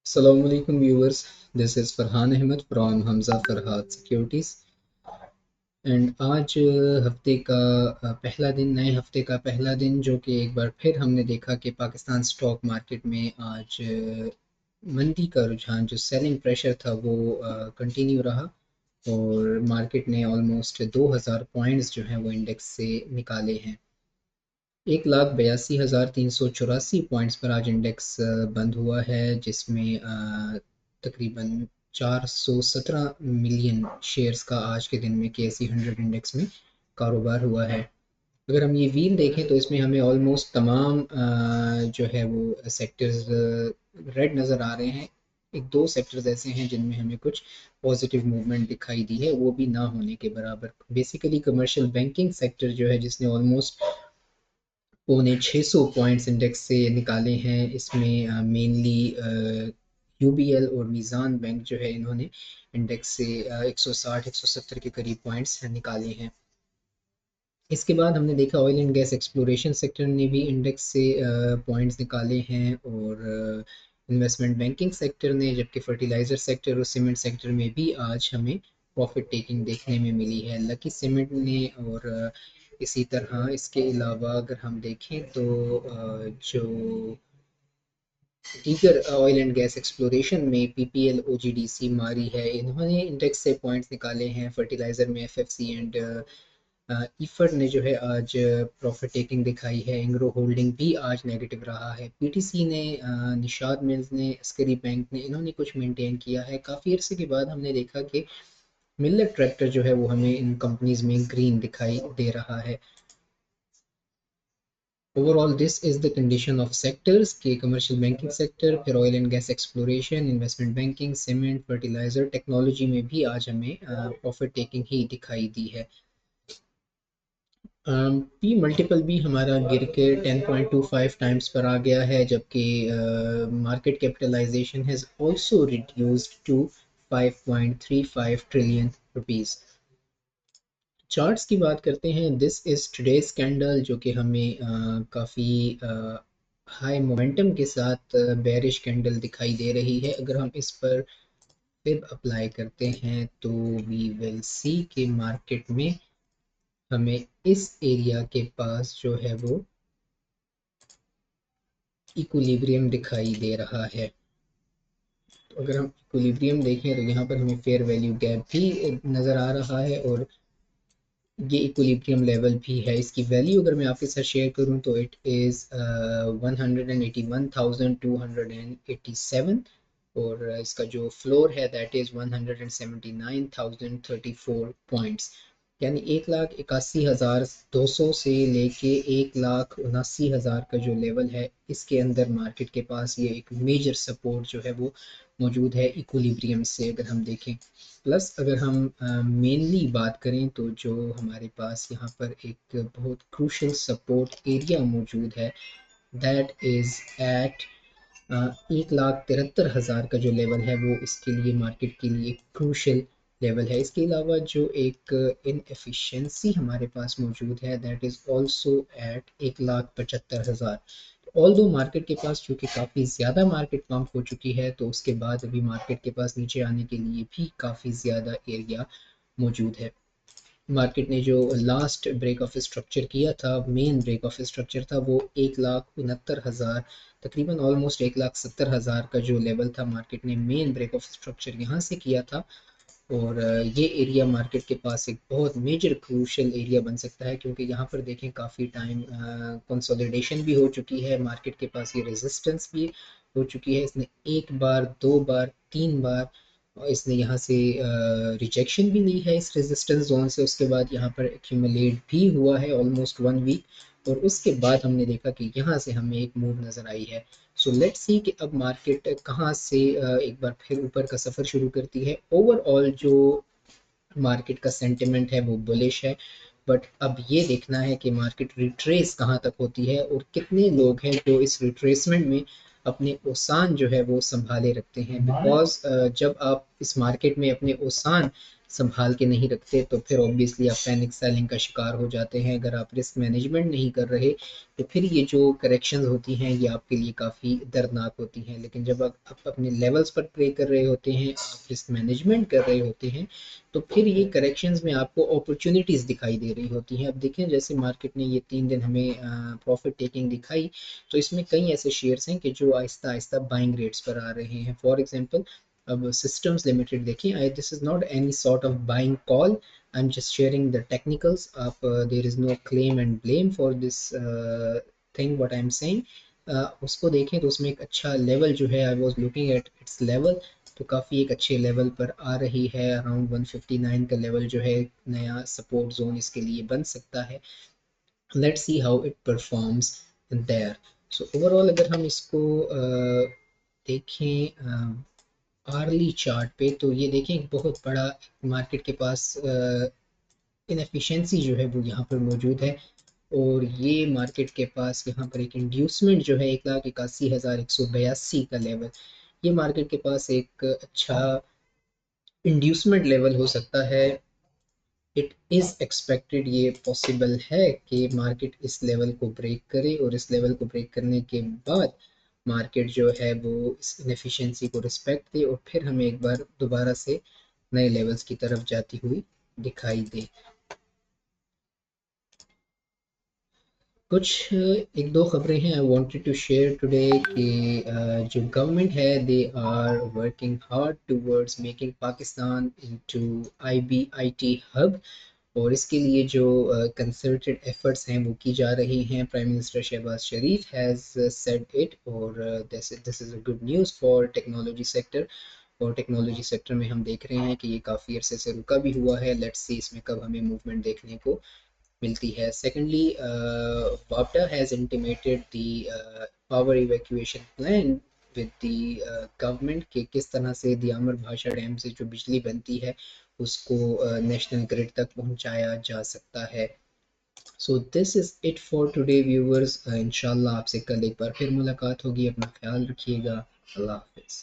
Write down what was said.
Assalamu alaikum viewers, this is Farhan Ahmed from Hamza Farhad Securities and आज हफ्ते का पहला दिन नए हफ्ते का पहला दिन जो कि एक बार फिर हमने देखा कि पाकिस्तान स्टॉक मार्केट में आज मंदी का रुझान जो सेलिंग प्रेशर था वो कंटिन्यू रहा और मार्केट ने ऑलमोस्ट 2000 पॉइंट्स जो हैं वो इंडेक्स से निकाले हैं। 1,82,384 पॉइंट्स पर आज इंडेक्स बंद हुआ है, जिसमें तकरीबन 417 मिलियन शेयर्स का आज के दिन में KSE 100 इंडेक्स में कारोबार हुआ है। अगर हम ये व्हील देखें तो इसमें हमें ऑलमोस्ट तमाम जो है वो सेक्टर्स रेड नज़र आ रहे हैं। एक दो सेक्टर्स ऐसे हैं जिनमें हमें कुछ पॉजिटिव मूवमेंट दिखाई दी है, वो भी ना होने के बराबर। बेसिकली कमर्शियल बैंकिंग सेक्टर जो है जिसने ऑलमोस्ट पौने 600 पॉइंट्स इंडेक्स से निकाले हैं, इसमें मेनली यूबीएल और मीज़ान बैंक जो है इन्होंने इंडेक्स से 160-170 के करीब पॉइंट्स निकाले हैं। इसके बाद हमने देखा oil and gas exploration sector ने भी इंडेक्स से पॉइंट्स निकाले हैं और इन्वेस्टमेंट बैंकिंग सेक्टर ने, जबकि फर्टिलाइज़र सेक्टर और सीमेंट सेक्टर में भी आज हमें प्रॉफिट टेकिंग देखने में मिली है। लकी सीमेंट ने और इसी तरह इसके अलावा अगर हम देखें तो जो दीगर ऑयल एंड गैस एक्सप्लोरेशन में पीपीएल ओजीडीसी मारी है, इन्होंने इंडेक्स से पॉइंट्स निकाले हैं। फर्टिलाइज़र में एफएफसी एंड ईफर ने जो है आज प्रॉफिट टेकिंग दिखाई है। इंग्रो होल्डिंग भी आज नेगेटिव रहा है। पीटीसी ने, निशाद मिल्स ने, अस्करी बैंक ने, इन्होंने कुछ मेंटेन किया है। काफ़ी अरसे के बाद हमने देखा कि मिलर ट्रैक्टर जो है वो हमें इन कंपनीज में ग्रीन दिखाई दे रहा है। Overall this is the condition of sectors के कमर्शियल बैंकिंग सेक्टर, फिर oil and gas exploration, investment banking, cement, fertiliser, technology में भी आज हमें प्रॉफिट टेकिंग ही दिखाई दी है। पी मल्टीपल भी हमारा गिर के 10.25 टाइम्स पर आ गया है, जबकि market capitalisation has also reduced to 5.35 trillion rupees. Charts की बात करते हैं। दिस इज टुडेज कैंडल जो कि हमें काफ़ी हाई मोमेंटम के साथ बेरिश कैंडल दिखाई दे रही है। अगर हम इस पर फिब अप्लाई करते हैं तो वी विल सी कि मार्केट में हमें इस एरिया के पास जो है वो इक्विलिब्रियम दिखाई दे रहा है। तो अगर हम इक्विलिब्रियम देखें तो यहाँ पर हमें फेयर वैल्यू गैप भी नज़र आ रहा है और ये इक्विलिब्रियम लेवल भी है। इसकी वैल्यू अगर मैं आपके साथ शेयर करूँ तो इट इज़ 181,287 और इसका जो फ्लोर है दैट इज़ 179,034 पॉइंट्स, यानी 1,81,200 से लेके 1,79,000 का जो लेवल है, इसके अंदर मार्केट के पास ये एक मेजर सपोर्ट जो है वो मौजूद है इक्विलिब्रियम से अगर हम देखें। प्लस अगर हम मेनली बात करें तो जो हमारे पास यहाँ पर एक बहुत क्रूशल सपोर्ट एरिया मौजूद है दैट इज़ एट 1,73,000 का जो लेवल है वो इसके लिए, मार्केट के लिए क्रूशल लेवल है। इसके अलावा जो एक इनएफिशिएंसी हमारे पास मौजूद है that is also at 1,75,000। All दो मार्केट के पास चूँकि काफ़ी ज़्यादा मार्केट पम्प हो चुकी है, तो उसके बाद अभी मार्केट के पास नीचे आने के लिए भी काफ़ी ज़्यादा एरिया मौजूद है। मार्केट ने जो लास्ट ब्रेक ऑफ स्ट्रक्चर किया था, मेन ब्रेक ऑफ स्ट्रक्चर था, वो 1,69,000, तकरीबन ऑलमोस्ट 1,70,000 का जो लेवल था, मार्केट ने मेन ब्रेक ऑफ स्ट्रक्चर यहाँ से किया था। और ये एरिया मार्केट के पास एक बहुत मेजर क्रूशल एरिया बन सकता है, क्योंकि यहाँ पर देखें काफ़ी टाइम कंसोलिडेशन भी हो चुकी है, मार्केट के पास ये रेजिस्टेंस भी हो चुकी है। इसने एक बार, दो बार, तीन बार इसने यहाँ से रिजेक्शन भी ली है इस रेजिस्टेंस जोन से। उसके बाद यहाँ पर एक्यूमुलेट भी हुआ है ऑलमोस्ट 1 वीक, और उसके बाद हमने देखा कि यहाँ से हमें एक मूव नज़र आई है। सो लेट्स सी कि अब मार्केट कहाँ से एक बार फिर ऊपर का सफ़र शुरू करती है। ओवरऑल जो मार्केट का सेंटिमेंट है वो बुलिश है, बट अब ये देखना है कि मार्केट रिट्रेस कहाँ तक होती है और कितने लोग हैं जो इस रिट्रेसमेंट में अपने ओसान जो है वो संभाले रखते हैं। बिकॉज जब आप इस मार्केट में अपने ओसान संभाल के नहीं रखते तो फिर ऑब्वियसली आप पैनिक सेलिंग का शिकार हो जाते हैं। अगर आप रिस्क मैनेजमेंट नहीं कर रहे तो फिर ये जो करेक्शंस होती हैं ये आपके लिए काफ़ी दर्दनाक होती हैं। लेकिन जब आप अपने लेवल्स पर प्ले कर रहे होते हैं, आप रिस्क मैनेजमेंट कर रहे होते हैं, तो फिर ये करेक्शंस में आपको अपॉर्चुनिटीज़ दिखाई दे रही होती हैं। अब देखें जैसे मार्केट ने ये 3 दिन हमें प्रॉफिट टेकिंग दिखाई, तो इसमें कई ऐसे शेयर्स हैं कि जो आहिस्ता आहिस्ता बाइंग रेट्स पर आ रहे हैं। फॉर एग्जांपल अब सिस्टम्स लिमिटेड देखिए, I this is not any sort of buying call, I am just sharing the technicals. आप there is no claim and blame for this thing what I am saying. उसको देखें तो उसमें एक अच्छा level जो है, I was looking at its level, तो काफ़ी एक अच्छे लेवल पर आ रही है। अराउंड 159 का लेवल जो है नया सपोर्ट जोन इसके लिए बन सकता है। Let's see how it performs there. So overall अगर हम इसको देखें आर्ली चार्ट पे, तो ये देखें एक बहुत बड़ा मार्केट के पास इनएफिशिएंसी जो है वो यहाँ पर मौजूद है। और ये मार्केट के पास यहाँ पर एक इंड्यूसमेंट जो है 1,81,182 का लेवल, ये मार्केट के पास एक अच्छा इंड्यूसमेंट लेवल हो सकता है। इट इज़ एक्सपेक्टेड, ये पॉसिबल है कि मार्केट इस लेवल को ब्रेक करे, और इस लेवल को ब्रेक करने के बाद मार्केट जो है वो इस इनएफिशिएंसी को रिस्पेक्ट दे और फिर हमें एक बार दोबारा से नए लेवल्स की तरफ जाती हुई दिखाई दे। कुछ एक दो खबरें हैं I wanted to share today कि जो गवर्नमेंट है they are working hard towards making Pakistan into IBIT hub, और इसके लिए जो कंसर्टेड एफर्ट्स हैं वो की जा रही हैं। Prime minister Shahbaz Sharif has said it, और this is a good news for technology sector. और टेक्नोलॉजी सेक्टर में हम देख रहे हैं कि ये काफ़ी अरसे से रुका भी हुआ है। लेट्स सी इसमें कब हमें मूवमेंट देखने को मिलती है। सेकेंडली, वापडा has intimated the power evacuation plan with the government के किस तरह से दियामर भाषा डैम से जो बिजली बनती है उसको नेशनल ग्रिड तक पहुंचाया जा सकता है। So this is it for today viewers. इंशाल्लाह आपसे कल एक बार फिर मुलाकात होगी। अपना ख्याल रखिएगा। अल्लाह हाफिज़।